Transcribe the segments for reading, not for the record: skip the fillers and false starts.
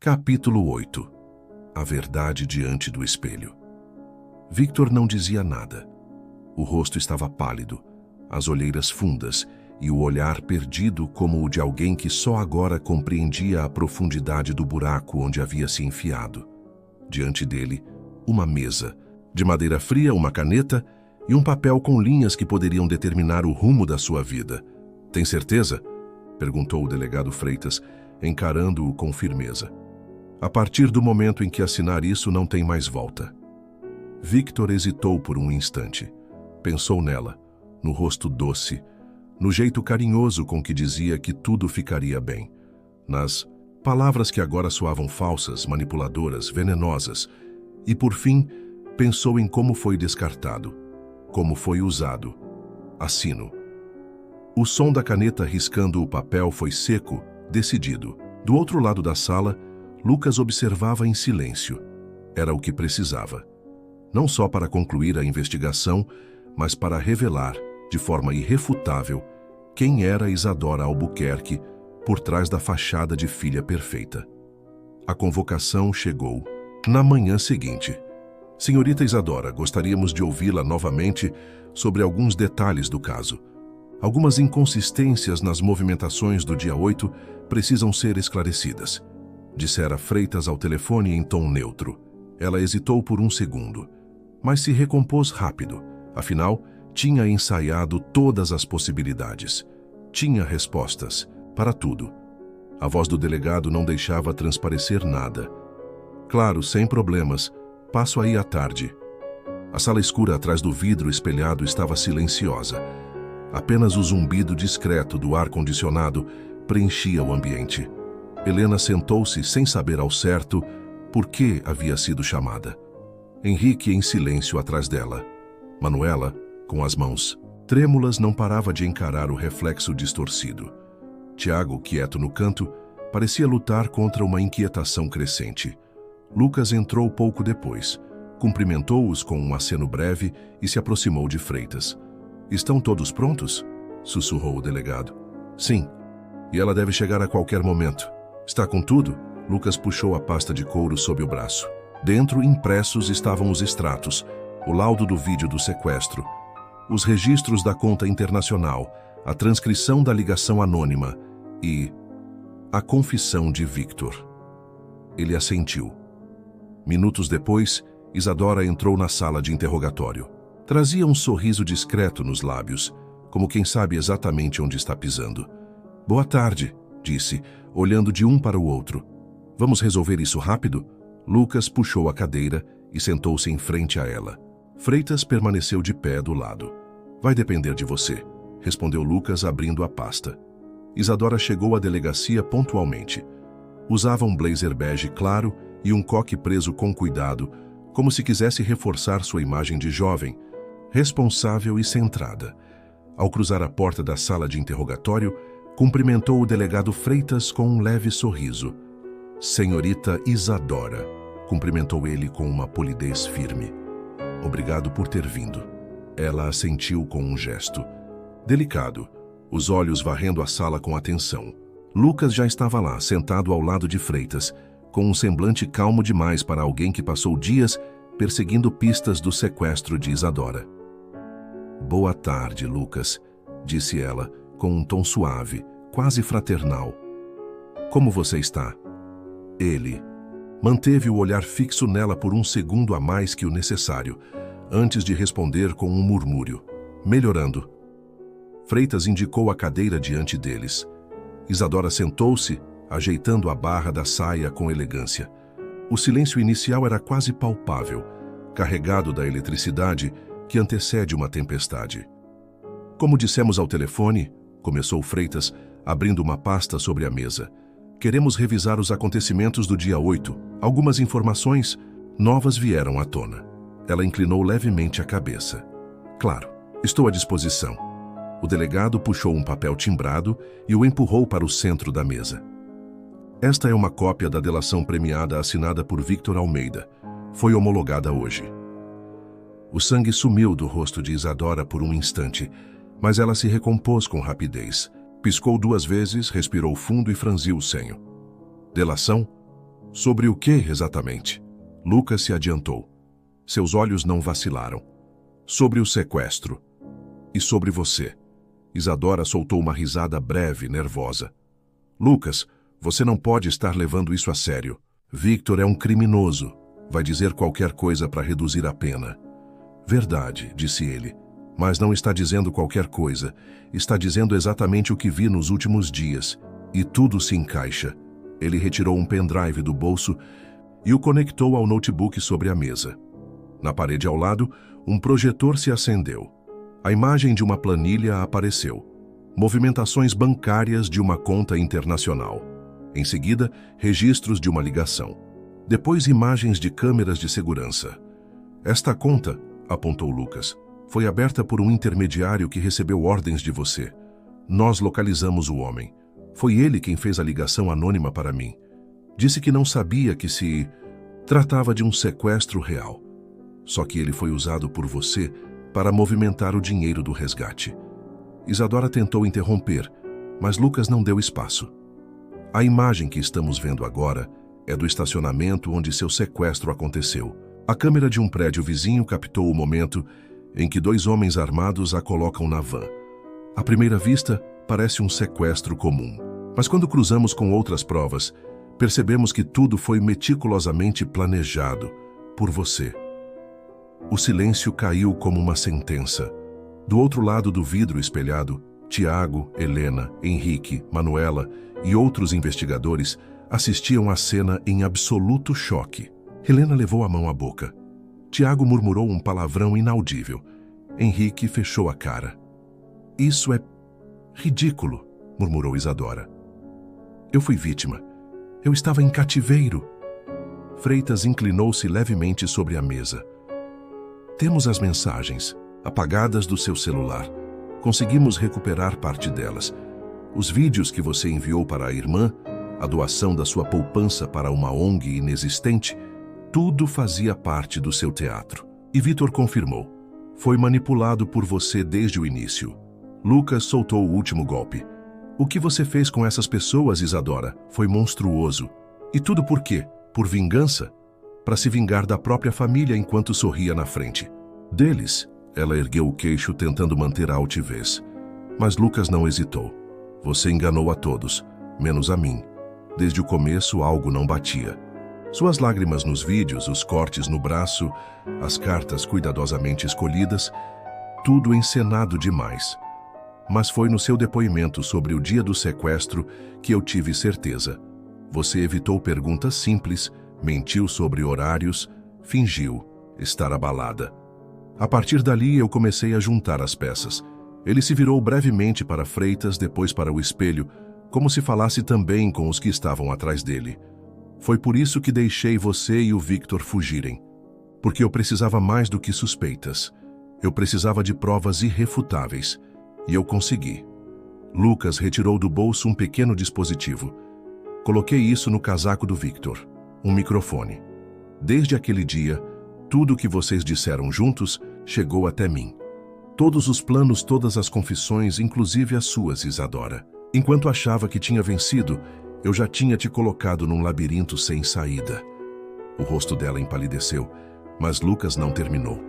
Capítulo 8. A verdade diante do espelho. Victor não dizia nada. O rosto estava pálido, as olheiras fundas e o olhar perdido como o de alguém que só agora compreendia a profundidade do buraco onde havia se enfiado. Diante dele, uma mesa, de madeira fria, uma caneta e um papel com linhas que poderiam determinar o rumo da sua vida. "Tem certeza?" perguntou o delegado Freitas, encarando-o com firmeza. "A partir do momento em que assinar isso, não tem mais volta." Victor hesitou por um instante. Pensou nela, no rosto doce, no jeito carinhoso com que dizia que tudo ficaria bem, nas palavras que agora soavam falsas, manipuladoras, venenosas, e por fim, pensou em como foi descartado, como foi usado. Assino. O som da caneta riscando o papel foi seco, decidido. Do outro lado da sala, Lucas observava em silêncio. Era o que precisava. Não só para concluir a investigação, mas para revelar, de forma irrefutável, quem era Isadora Albuquerque por trás da fachada de filha perfeita. A convocação chegou na manhã seguinte. "Senhorita Isadora, gostaríamos de ouvi-la novamente sobre alguns detalhes do caso. Algumas inconsistências nas movimentações do dia 8 precisam ser esclarecidas", dissera Freitas ao telefone em tom neutro. Ela hesitou por um segundo, mas se recompôs rápido. Afinal, tinha ensaiado todas as possibilidades. Tinha respostas para tudo. A voz do delegado não deixava transparecer nada. "Claro, sem problemas. Passo aí à tarde." A sala escura atrás do vidro espelhado estava silenciosa. Apenas o zumbido discreto do ar-condicionado preenchia o ambiente. Helena sentou-se sem saber ao certo por que havia sido chamada. Henrique em silêncio atrás dela. Manuela, com as mãos trêmulas, não parava de encarar o reflexo distorcido. Tiago, quieto no canto, parecia lutar contra uma inquietação crescente. Lucas entrou pouco depois, cumprimentou-os com um aceno breve e se aproximou de Freitas. "Estão todos prontos?" sussurrou o delegado. "Sim. E ela deve chegar a qualquer momento." "Está com tudo?" Lucas puxou a pasta de couro sob o braço. Dentro, impressos, estavam os extratos, o laudo do vídeo do sequestro, os registros da conta internacional, a transcrição da ligação anônima e a confissão de Victor. Ele assentiu. Minutos depois, Isadora entrou na sala de interrogatório. Trazia um sorriso discreto nos lábios, como quem sabe exatamente onde está pisando. "Boa tarde", disse, olhando de um para o outro. "Vamos resolver isso rápido?" Lucas puxou a cadeira e sentou-se em frente a ela. Freitas permaneceu de pé do lado. "Vai depender de você", respondeu Lucas, abrindo a pasta. Isadora chegou à delegacia pontualmente. Usava um blazer bege claro e um coque preso com cuidado, como se quisesse reforçar sua imagem de jovem, responsável e centrada. Ao cruzar a porta da sala de interrogatório, cumprimentou o delegado Freitas com um leve sorriso. "Senhorita Isadora", cumprimentou ele com uma polidez firme. "Obrigado por ter vindo." Ela assentiu com um gesto delicado, os olhos varrendo a sala com atenção. Lucas já estava lá, sentado ao lado de Freitas, com um semblante calmo demais para alguém que passou dias perseguindo pistas do sequestro de Isadora. "Boa tarde, Lucas", disse ela, com um tom suave, quase fraternal. "Como você está?" Ele manteve o olhar fixo nela por um segundo a mais que o necessário, antes de responder com um murmúrio. "Melhorando." Freitas indicou a cadeira diante deles. Isadora sentou-se, ajeitando a barra da saia com elegância. O silêncio inicial era quase palpável, carregado da eletricidade que antecede uma tempestade. "Como dissemos ao telefone", começou Freitas, abrindo uma pasta sobre a mesa, "queremos revisar os acontecimentos do dia 8. Algumas informações novas vieram à tona." Ela inclinou levemente a cabeça. "Claro, estou à disposição." O delegado puxou um papel timbrado e o empurrou para o centro da mesa. "Esta é uma cópia da delação premiada assinada por Victor Almeida. Foi homologada hoje." O sangue sumiu do rosto de Isadora por um instante, mas ela se recompôs com rapidez. Piscou 2 vezes, respirou fundo e franziu o senho. "Delação?" Sobre o que exatamente? Lucas se adiantou. Seus olhos não vacilaram. Sobre o sequestro. E sobre você. Isadora soltou uma risada breve, nervosa. Lucas, você não pode estar levando isso a sério. Victor é um criminoso. Vai dizer qualquer coisa para reduzir a pena. Verdade, disse ele. Mas não está dizendo qualquer coisa. Está dizendo exatamente o que vi nos últimos dias. E tudo se encaixa. Ele retirou um pendrive do bolso e o conectou ao notebook sobre a mesa. Na parede ao lado, um projetor se acendeu. A imagem de uma planilha apareceu. Movimentações bancárias de uma conta internacional. Em seguida, registros de uma ligação. Depois, imagens de câmeras de segurança. Esta conta, apontou Lucas, foi aberta por um intermediário que recebeu ordens de você. Nós localizamos o homem. Foi ele quem fez a ligação anônima para mim. Disse que não sabia que se tratava de um sequestro real. Só que ele foi usado por você para movimentar o dinheiro do resgate. Isadora tentou interromper, mas Lucas não deu espaço. A imagem que estamos vendo agora é do estacionamento onde seu sequestro aconteceu. A câmera de um prédio vizinho captou o momento em que dois homens armados a colocam na van. À primeira vista, parece um sequestro comum. Mas quando cruzamos com outras provas, percebemos que tudo foi meticulosamente planejado por você. O silêncio caiu como uma sentença. Do outro lado do vidro espelhado, Tiago, Helena, Henrique, Manuela e outros investigadores assistiam à cena em absoluto choque. Helena levou a mão à boca. Tiago murmurou um palavrão inaudível. Henrique fechou a cara. Isso é ridículo, murmurou Isadora. Eu fui vítima. Eu estava em cativeiro. Freitas inclinou-se levemente sobre a mesa. Temos as mensagens, apagadas do seu celular. Conseguimos recuperar parte delas. Os vídeos que você enviou para a irmã, a doação da sua poupança para uma ONG inexistente, tudo fazia parte do seu teatro. E Victor confirmou. Foi manipulado por você desde o início. Lucas soltou o último golpe. O que você fez com essas pessoas, Isadora, foi monstruoso. E tudo por quê? Por vingança? Para se vingar da própria família enquanto sorria na frente. Deles, ela ergueu o queixo tentando manter a altivez. Mas Lucas não hesitou. Você enganou a todos, menos a mim. Desde o começo, algo não batia. Suas lágrimas nos vídeos, os cortes no braço, as cartas cuidadosamente escolhidas, tudo encenado demais. Mas foi no seu depoimento sobre o dia do sequestro que eu tive certeza. Você evitou perguntas simples, mentiu sobre horários, fingiu estar abalada. A partir dali, eu comecei a juntar as peças. Ele se virou brevemente para Freitas, depois para o espelho, como se falasse também com os que estavam atrás dele. Foi por isso que deixei você e o Victor fugirem. Porque eu precisava mais do que suspeitas. Eu precisava de provas irrefutáveis. E eu consegui. Lucas retirou do bolso um pequeno dispositivo. Coloquei isso no casaco do Victor. Um microfone. Desde aquele dia, tudo o que vocês disseram juntos chegou até mim. Todos os planos, todas as confissões, inclusive as suas, Isadora. Enquanto achava que tinha vencido, eu já tinha te colocado num labirinto sem saída. O rosto dela empalideceu, mas Lucas não terminou.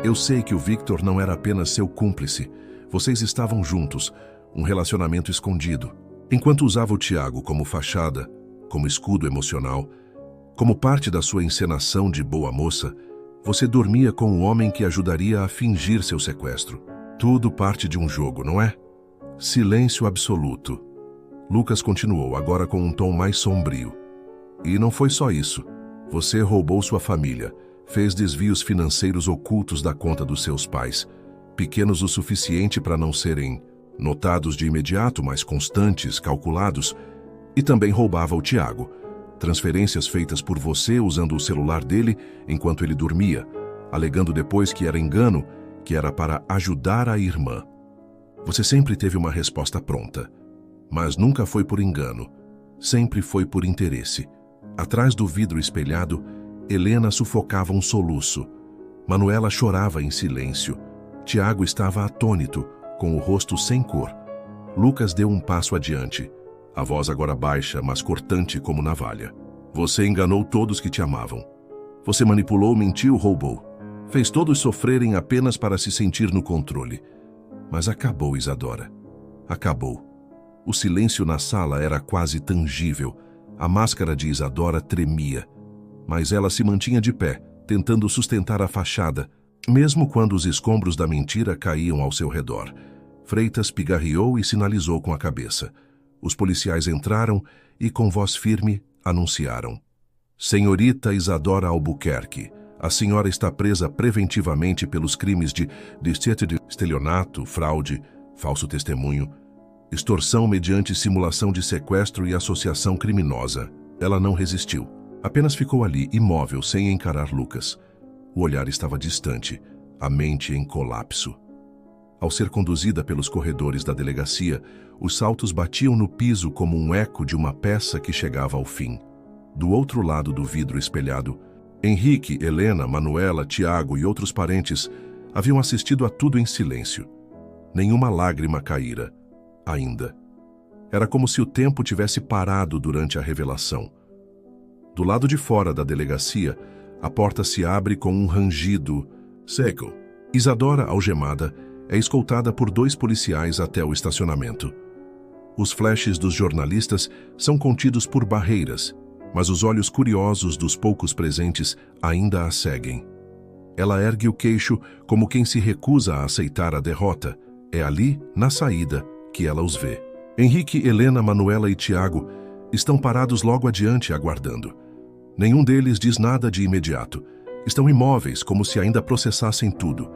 Eu sei que o Victor não era apenas seu cúmplice. Vocês estavam juntos, um relacionamento escondido. Enquanto usava o Tiago como fachada, como escudo emocional, como parte da sua encenação de boa moça, você dormia com um homem que ajudaria a fingir seu sequestro. Tudo parte de um jogo, não é? Silêncio absoluto. Lucas continuou, agora com um tom mais sombrio. E não foi só isso. Você roubou sua família, fez desvios financeiros ocultos da conta dos seus pais, pequenos o suficiente para não serem notados de imediato, mas constantes, calculados, e também roubava o Tiago. Transferências feitas por você usando o celular dele enquanto ele dormia, alegando depois que era engano, que era para ajudar a irmã. Você sempre teve uma resposta pronta, mas nunca foi por engano, sempre foi por interesse. Atrás do vidro espelhado, Helena sufocava um soluço. Manuela chorava em silêncio. Tiago estava atônito, com o rosto sem cor. Lucas deu um passo adiante, a voz agora baixa, mas cortante como navalha. Você enganou todos que te amavam. Você manipulou, mentiu, roubou. Fez todos sofrerem apenas para se sentir no controle. Mas acabou, Isadora. Acabou. O silêncio na sala era quase tangível. A máscara de Isadora tremia. Mas ela se mantinha de pé, tentando sustentar a fachada, mesmo quando os escombros da mentira caíam ao seu redor. Freitas pigarreou e sinalizou com a cabeça. Os policiais entraram e, com voz firme, anunciaram: Senhorita Isadora Albuquerque, a senhora está presa preventivamente pelos crimes de estelionato, fraude, falso testemunho, extorsão mediante simulação de sequestro e associação criminosa. Ela não resistiu. Apenas ficou ali, imóvel, sem encarar Lucas. O olhar estava distante, a mente em colapso. Ao ser conduzida pelos corredores da delegacia, os saltos batiam no piso como um eco de uma peça que chegava ao fim. Do outro lado do vidro espelhado, Henrique, Helena, Manuela, Tiago e outros parentes haviam assistido a tudo em silêncio. Nenhuma lágrima caíra, ainda. Era como se o tempo tivesse parado durante a revelação. Do lado de fora da delegacia, a porta se abre com um rangido seco. Isadora, algemada, é escoltada por 2 policiais até o estacionamento. Os flashes dos jornalistas são contidos por barreiras, mas os olhos curiosos dos poucos presentes ainda a seguem. Ela ergue o queixo como quem se recusa a aceitar a derrota. É ali, na saída, que ela os vê. Henrique, Helena, Manuela e Tiago estão parados logo adiante, aguardando. Nenhum deles diz nada de imediato. Estão imóveis, como se ainda processassem tudo.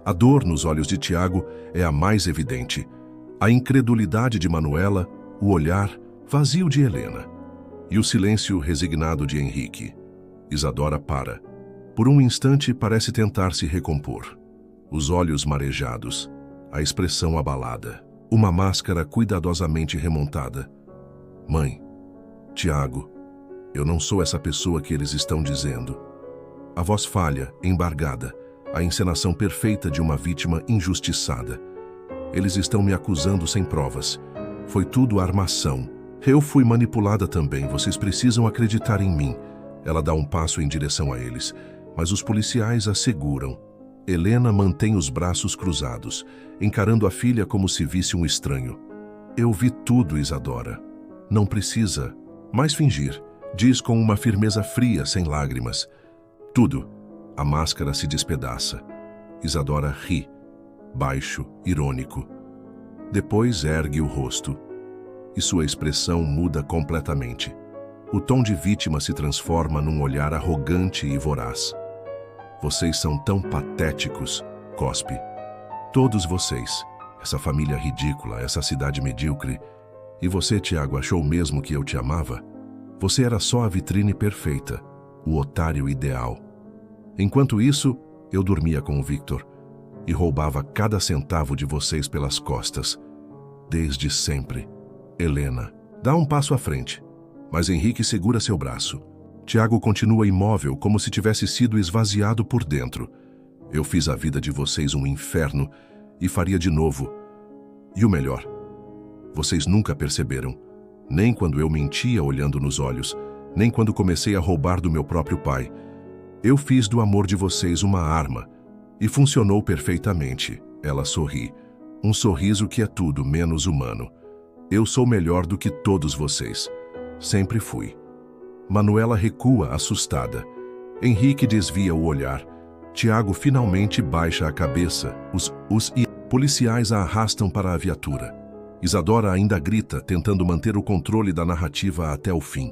A dor nos olhos de Tiago é a mais evidente. A incredulidade de Manuela, o olhar vazio de Helena. E o silêncio resignado de Henrique. Isadora para. Por um instante parece tentar se recompor. Os olhos marejados, a expressão abalada. Uma máscara cuidadosamente remontada. Mãe, Tiago, eu não sou essa pessoa que eles estão dizendo. A voz falha, embargada, a encenação perfeita de uma vítima injustiçada. Eles estão me acusando sem provas. Foi tudo armação. Eu fui manipulada também, vocês precisam acreditar em mim. Ela dá um passo em direção a eles, mas os policiais a seguram. Helena mantém os braços cruzados, encarando a filha como se visse um estranho. Eu vi tudo, Isadora. Não precisa mais fingir, diz com uma firmeza fria, sem lágrimas. Tudo. A máscara se despedaça. Isadora ri, baixo, irônico. Depois ergue o rosto, e sua expressão muda completamente. O tom de vítima se transforma num olhar arrogante e voraz. Vocês são tão patéticos, cospe. Todos vocês. Essa família ridícula, essa cidade medíocre. E você, Tiago, achou mesmo que eu te amava? Você era só a vitrine perfeita, o otário ideal. Enquanto isso, eu dormia com o Victor e roubava cada centavo de vocês pelas costas. Desde sempre. Helena dá um passo à frente, mas Henrique segura seu braço. Tiago continua imóvel, como se tivesse sido esvaziado por dentro. Eu fiz a vida de vocês um inferno e faria de novo. E o melhor, vocês nunca perceberam, nem quando eu mentia olhando nos olhos, nem quando comecei a roubar do meu próprio pai. Eu fiz do amor de vocês uma arma, e funcionou perfeitamente. Ela sorri, um sorriso que é tudo menos humano. Eu sou melhor do que todos vocês. Sempre fui. Manuela recua, assustada. Henrique desvia o olhar. Tiago finalmente baixa a cabeça. Os policiais a arrastam para a viatura. Isadora ainda grita, tentando manter o controle da narrativa até o fim.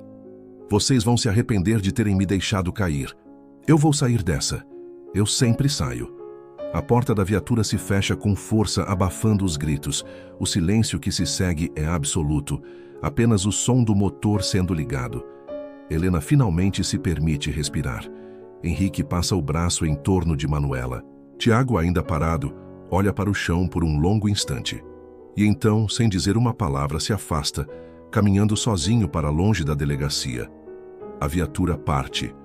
Vocês vão se arrepender de terem me deixado cair. Eu vou sair dessa. Eu sempre saio. A porta da viatura se fecha com força, abafando os gritos. O silêncio que se segue é absoluto. Apenas o som do motor sendo ligado. Helena finalmente se permite respirar. Henrique passa o braço em torno de Manuela. Tiago, ainda parado, olha para o chão por um longo instante. E então, sem dizer uma palavra, se afasta, caminhando sozinho para longe da delegacia. A viatura parte,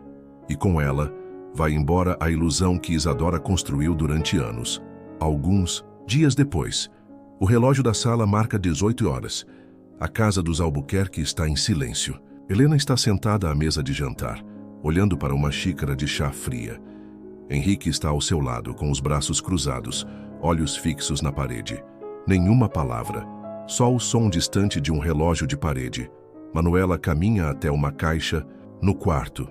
e com ela, vai embora a ilusão que Isadora construiu durante anos. Alguns dias depois, o relógio da sala marca 18 horas. A casa dos Albuquerque está em silêncio. Helena está sentada à mesa de jantar, olhando para uma xícara de chá fria. Henrique está ao seu lado, com os braços cruzados, olhos fixos na parede. Nenhuma palavra, só o som distante de um relógio de parede. Manuela caminha até uma caixa no quarto.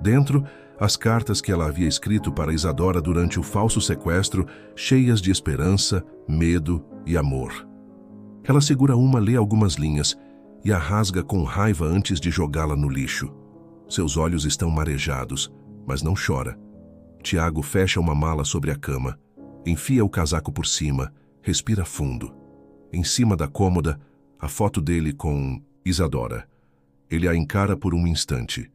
Dentro, as cartas que ela havia escrito para Isadora durante o falso sequestro, cheias de esperança, medo e amor. Ela segura uma, lê algumas linhas e a rasga com raiva antes de jogá-la no lixo. Seus olhos estão marejados, mas não chora. Tiago fecha uma mala sobre a cama, enfia o casaco por cima, respira fundo. Em cima da cômoda, a foto dele com Isadora. Ele a encara por um instante.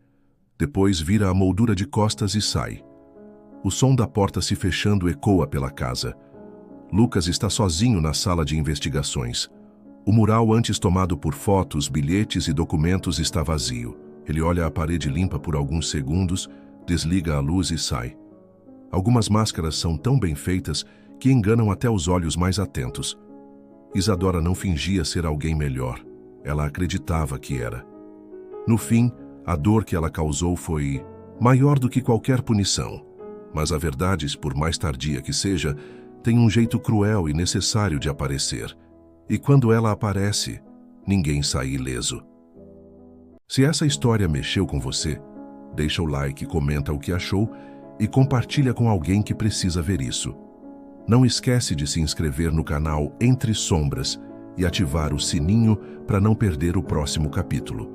Depois vira a moldura de costas e sai. O som da porta se fechando ecoa pela casa. Lucas está sozinho na sala de investigações. O mural antes tomado por fotos, bilhetes e documentos está vazio. Ele olha a parede limpa por alguns segundos, desliga a luz e sai. Algumas máscaras são tão bem feitas que enganam até os olhos mais atentos. Isadora não fingia ser alguém melhor. Ela acreditava que era. No fim, a dor que ela causou foi maior do que qualquer punição. Mas a verdade, por mais tardia que seja, tem um jeito cruel e necessário de aparecer. E quando ela aparece, ninguém sai ileso. Se essa história mexeu com você, deixa o like, comenta o que achou e compartilha com alguém que precisa ver isso. Não esquece de se inscrever no canal Entre Sombras e ativar o sininho para não perder o próximo capítulo.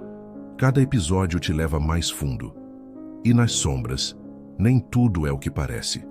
Cada episódio te leva mais fundo. E nas sombras, nem tudo é o que parece.